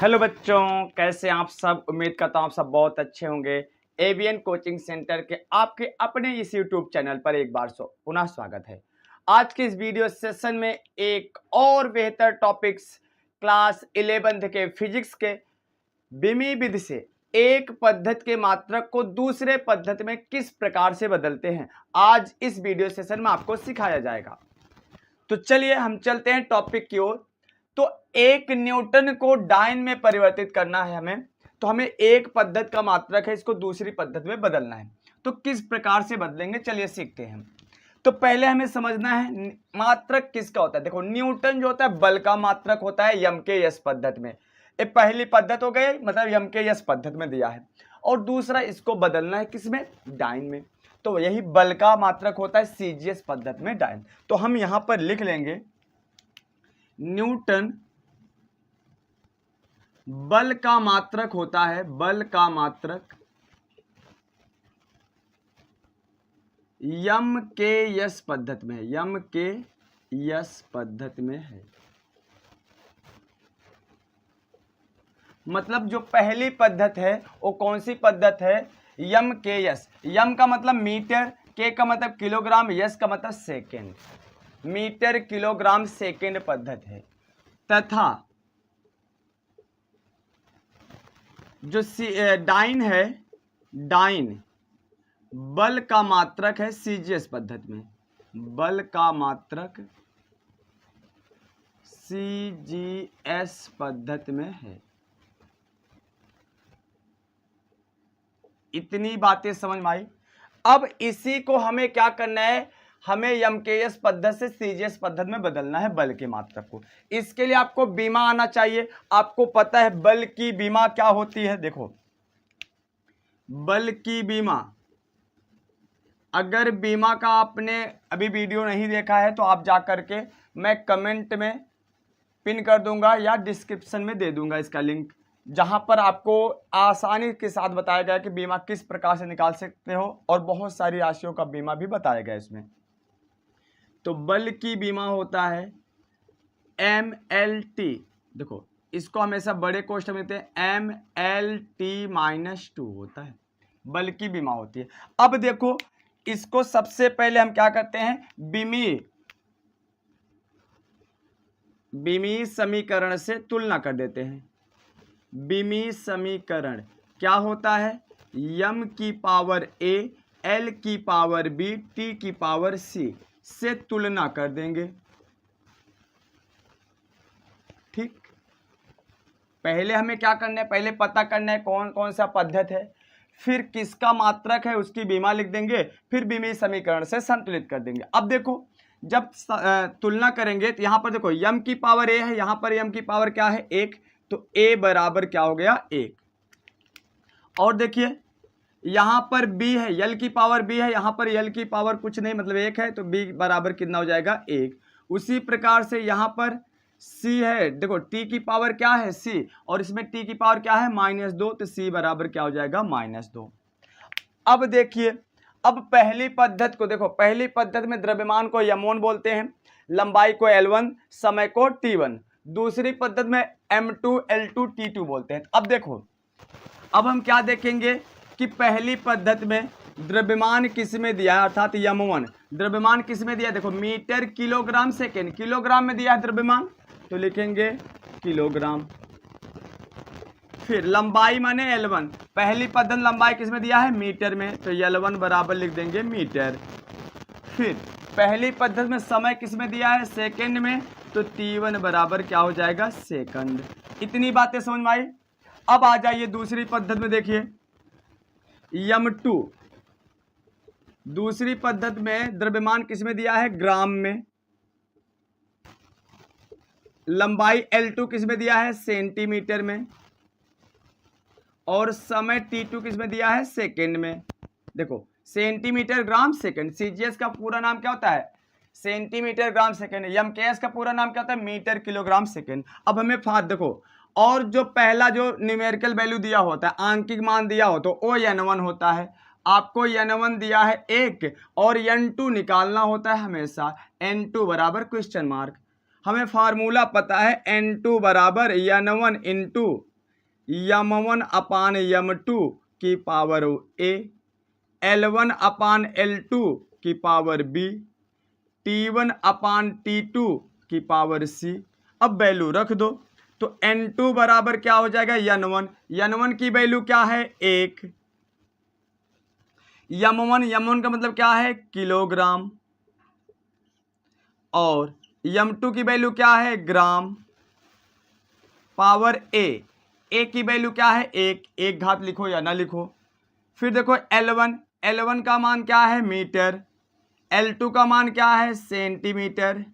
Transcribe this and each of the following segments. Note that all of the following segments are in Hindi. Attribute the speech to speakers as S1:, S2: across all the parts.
S1: हेलो बच्चों, कैसे आप सब। उम्मीद करता हूँ आप सब बहुत अच्छे होंगे। एवीएन कोचिंग सेंटर के आपके अपने इस यूट्यूब चैनल पर एक बार पुनः स्वागत है। आज के इस वीडियो सेशन में एक और बेहतर टॉपिक्स क्लास 11th के फिजिक्स के बिमी विधि से एक पद्धति के मात्रक को दूसरे पद्धति में किस प्रकार से बदलते हैं, आज इस वीडियो सेशन में आपको सिखाया जाएगा। तो चलिए हम चलते हैं टॉपिक की ओर। तो एक न्यूटन को डाइन में परिवर्तित करना है हमें, तो हमें एक पद्धति का मात्रक है, इसको दूसरी पद्धति में बदलना है। तो किस प्रकार से बदलेंगे, चलिए सीखते हैं। तो पहले हमें समझना है मात्रक किसका होता है। देखो, न्यूटन जो होता है बल का मात्रक होता है यम के यस पद्धति में। ये पहली पद्धति हो गई, मतलब यम के यस पद्धति में दिया है, और दूसरा इसको बदलना है किसमें, डाइन में। तो यही बल का मात्रक होता है सीजीएस पद्धति में, डाइन। तो हम यहां पर लिख लेंगे न्यूटन बल का मात्रक होता है, बल का मात्रक यम के यस पद्धति में, यम के यस पद्धति में है। मतलब जो पहली पद्धति है वो कौन सी पद्धति है, यम के यस। यम का मतलब मीटर, के का मतलब किलोग्राम, यस का मतलब सेकेंड, मीटर किलोग्राम सेकेंड पद्धति है। तथा जो डाइन है, डाइन बल का मात्रक है सीजीएस पद्धति में, बल का मात्रक सीजीएस पद्धति में है। इतनी बातें समझ में आई। अब इसी को हमें क्या करना है, हमें यम के एस पद्धति से सीजीएस पद्धति में बदलना है बल के मात्रक को। इसके लिए आपको बीमा आना चाहिए। आपको पता है बल की बीमा क्या होती है। देखो, बल की बीमा, अगर बीमा का आपने अभी वीडियो नहीं देखा है तो आप जा करके, मैं कमेंट में पिन कर दूंगा या डिस्क्रिप्शन में दे दूंगा इसका लिंक, जहां पर आपको आसानी के साथ बताया गया कि बीमा किस प्रकार से निकाल सकते हो, और बहुत सारी राशियों का बीमा भी बताया गया इसमें। तो बल की बीमा होता है MLT। देखो, इसको हमेशा बड़े क्वेश्चन में देते हैं, MLT-2 होता है, बल की बीमा होती है। अब देखो, इसको सबसे पहले हम क्या करते हैं, बिमी समीकरण से तुलना कर देते हैं। बिमी समीकरण क्या होता है, यम की पावर A, L की पावर B, T की पावर C से तुलना कर देंगे। ठीक, पहले हमें क्या करना है, पहले पता करना है कौन कौन सा पद्धति है, फिर किसका मात्रक है उसकी बीमा लिख देंगे, फिर बिमी समीकरण से संतुलित कर देंगे। अब देखो, जब तुलना करेंगे तो यहां पर देखो, यम की पावर A है, यहां पर यम की पावर क्या है, 1, तो A बराबर क्या हो गया, 1। और देखिए यहां पर B है, L की पावर B है, यहां पर L की पावर कुछ नहीं, मतलब 1 है, तो B बराबर कितना हो जाएगा, 1। उसी प्रकार से यहां पर C है, देखो T की पावर क्या है, C, और इसमें T की पावर क्या है, -2, तो C बराबर क्या हो जाएगा, -2। अब देखिए, अब पहली पद्धति को देखो, पहली पद्धति में द्रव्यमान को m1 बोलते हैं, लंबाई को L1, समय को T1। दूसरी पद्धति में M2, L2, T2 बोलते हैं। अब देखो, अब हम क्या देखेंगे कि पहली पद्धति में द्रव्यमान किस में दिया है, अर्थात m1 द्रव्यमान किस में दिया है, देखो मीटर किलोग्राम सेकेंड, किलोग्राम में दिया है द्रव्यमान, तो लिखेंगे किलोग्राम। फिर लंबाई माने L1, पहली पद्धति लंबाई किस में दिया है, मीटर में, तो L1 बराबर लिख देंगे मीटर। फिर पहली पद्धति में समय किस में दिया है, सेकंड में, तो T1 बराबर क्या हो जाएगा, सेकंड। इतनी बातें समझ में आई। अब आ जाइए दूसरी पद्धति में, देखिए M2, दूसरी पद्धति में द्रव्यमान किस में दिया है, ग्राम में, लंबाई L2 किस में दिया है, सेंटीमीटर में, और समय T2 किस में दिया है, सेकंड में। देखो, सेंटीमीटर ग्राम सेकंड, सीजीएस का पूरा नाम क्या होता है, सेंटीमीटर ग्राम सेकंड। एमकेएस का पूरा नाम क्या होता है, मीटर किलोग्राम सेकंड। अब हमें देखो, और जो पहला जो न्यूमेरिकल वैल्यू दिया होता है, आंकिक मान दिया हो, तो वो n1 होता है। आपको n1 दिया है 1 और n2 निकालना होता है हमेशा, n2 बराबर क्वेश्चन मार्क। हमें फार्मूला पता है n2 बराबर n1 इंटू m1 अपान m2 की power a, L1 upon L2 की पावर b, T1 अपान T2 की पावर c। अब वैल्यू रख दो तो N2 बराबर क्या हो जाएगा, N1। N1 की वैल्यू क्या है, 1। M1 का मतलब क्या है, किलोग्राम। और M2 की वैल्यू क्या है, ग्राम। पावर ए की वैल्यू क्या है, 1। 1 घात लिखो या ना लिखो। फिर देखो L1 का मान क्या है, मीटर। L2 का मान क्या है, सेंटीमीटर।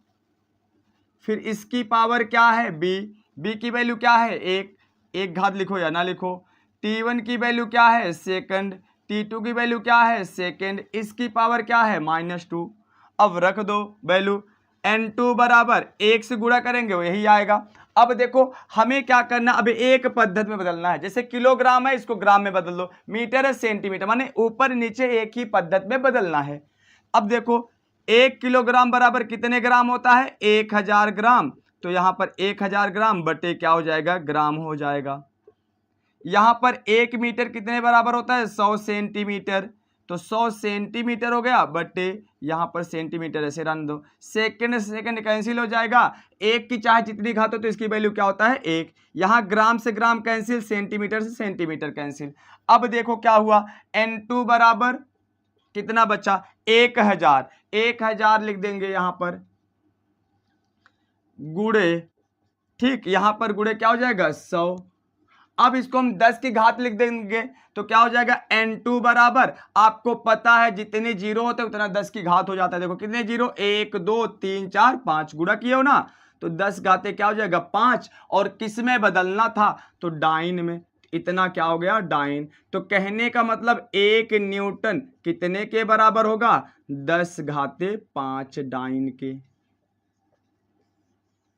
S1: फिर इसकी पावर क्या है, बी की वैल्यू क्या है, 1। 1 घात लिखो या ना लिखो। T1 की वैल्यू क्या है, सेकंड। T2 की वैल्यू क्या है, सेकंड। इसकी पावर क्या है, -2। अब रख दो वैल्यू। N2 बराबर 1 से गुणा करेंगे वो यही आएगा। अब देखो हमें क्या करना, अब एक पद्धति में बदलना है। जैसे किलोग्राम है, इसको ग्राम में बदल दो, मीटर है सेंटीमीटर, माने ऊपर नीचे एक ही पद्धति में बदलना है। अब देखो 1 किलोग्राम बराबर कितने ग्राम होता है, 1000 ग्राम। तो यहाँ पर 1000 ग्राम बटे क्या हो जाएगा, ग्राम हो जाएगा। यहाँ पर 1 मीटर कितने बराबर होता है, 100 सेंटीमीटर। तो 100 सेंटीमीटर हो गया बटे यहाँ पर सेंटीमीटर, ऐसे रन दो। सेकंड से सेकंड कैंसिल हो जाएगा। 1 की चाहे जितनी घात हो तो इसकी वैल्यू क्या होता है, 1। यहाँ ग्राम से ग्राम कैंसिल, सेंटीमीटर से सेंटीमीटर कैंसिल। अब देखो क्या हुआ, N2 बराबर कितना बचा, 1000। 1000 लिख देंगे यहाँ पर, गुणे, ठीक, यहाँ पर गुणे क्या हो जाएगा, 100। अब इसको हम 10 की घात लिख देंगे तो क्या हो जाएगा, N2 बराबर, आपको पता है जितने जीरो होते हैं उतना 10 की घात हो जाता है। देखो कितने जीरो, 1 2 3 4 5, गुणा किए हो ना, तो 10 घाते क्या हो जाएगा, 5। और किस में बदलना था, तो डाइन में। इतना क्या हो गया, डाइन। तो कहने का मतलब 1 न्यूटन कितने के बराबर होगा, 10 घाते 5 डाइन के।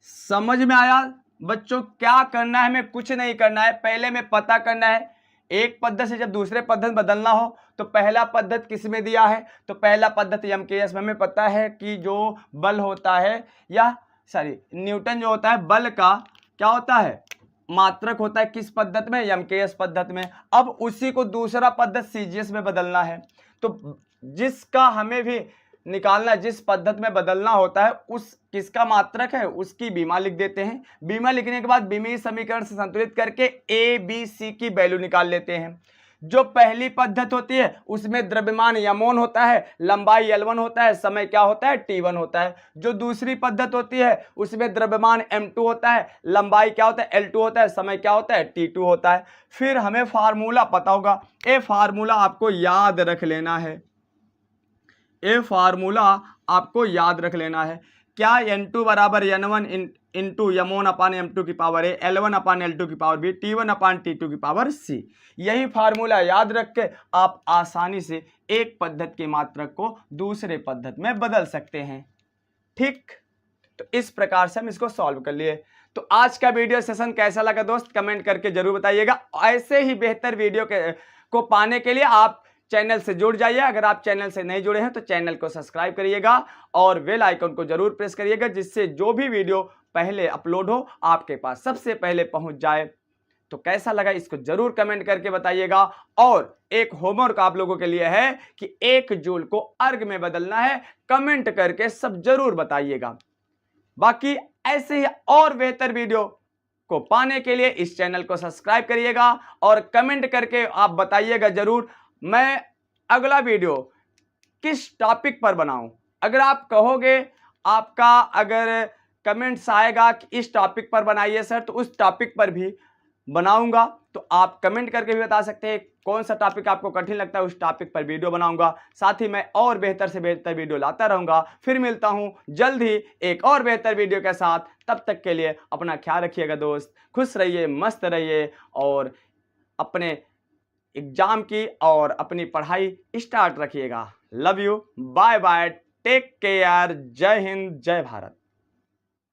S1: समझ में आया बच्चों? क्या करना है, हमें कुछ नहीं करना है, पहले में पता करना है। एक पद्धति से जब दूसरे पद्धति बदलना हो तो पहला पद्धति किस में दिया है, तो पहला पद्धति MKS में। हमें पता है कि जो बल होता है, या सॉरी न्यूटन जो होता है बल का क्या होता है, मात्रक होता है। किस पद्धति में, MKS पद्धति में। अब उसी को दूसरा पद्धति CGS में बदलना है। तो जिसका हमें भी निकालना, जिस पद्धति में बदलना होता है, उस किसका मात्रक है, उसकी बीमा लिख देते हैं। बीमा लिखने के बाद बीमीय समीकरण से संतुलित करके ABC की वैल्यू निकाल लेते हैं। जो पहली पद्धति होती है उसमें द्रव्यमान M1 होता है, लंबाई L1 होता है, समय क्या होता है, T1 होता है। जो दूसरी पद्धति होती है उसमें द्रव्यमान M2 होता है, लंबाई क्या होता है, L2 होता है, समय क्या होता है, T2 होता है। फिर हमें फार्मूला पता होगा, ये फार्मूला आपको याद रख लेना है। ये फार्मूला आपको याद रख लेना है। क्या, N2 बराबर N1 इंटू M1 अपान M2 की power A, L1 upon L2 की पावर B, T1 अपान T2 की पावर C। यही फार्मूला याद रख के आप आसानी से एक पद्धति के मात्रक को दूसरे पद्धति में बदल सकते हैं। ठीक, तो इस प्रकार से हम इसको सॉल्व कर लिए। तो आज का वीडियो सेशन कैसा लगा दोस्त, कमेंट करके जरूर बताइएगा। ऐसे ही बेहतर वीडियो को पाने के लिए आप चैनल से जुड़ जाइए। अगर आप चैनल से नहीं जुड़े हैं तो चैनल को सब्सक्राइब करिएगा और बेल आइकन को जरूर प्रेस करिएगा, जिससे जो भी वीडियो पहले अपलोड हो आपके पास सबसे पहले पहुंच जाए। तो कैसा लगा इसको जरूर कमेंट करके बताइएगा। और एक होमवर्क आप लोगों के लिए है कि 1 जूल को अर्ग में बदलना है, कमेंट करके सब जरूर बताइएगा। बाकी ऐसे ही और बेहतर वीडियो को पाने के लिए इस चैनल को सब्सक्राइब करिएगा और कमेंट करके आप बताइएगा जरूर मैं अगला वीडियो किस टॉपिक पर बनाऊं। अगर आप कहोगे, आपका अगर कमेंट्स आएगा कि इस टॉपिक पर बनाइए सर, तो उस टॉपिक पर भी बनाऊंगा। तो आप कमेंट करके भी बता सकते हैं कौन सा टॉपिक आपको कठिन लगता है, उस टॉपिक पर वीडियो बनाऊंगा। साथ ही मैं और बेहतर से बेहतर वीडियो लाता रहूंगा। फिर मिलता हूं जल्द ही एक और बेहतर वीडियो के साथ। तब तक के लिए अपना ख्याल रखिएगा दोस्त, खुश रहिए, मस्त रहिए और अपने एग्जाम की और अपनी पढ़ाई स्टार्ट रखिएगा। Love you, bye bye, take care, Jai Hind, जय भारत।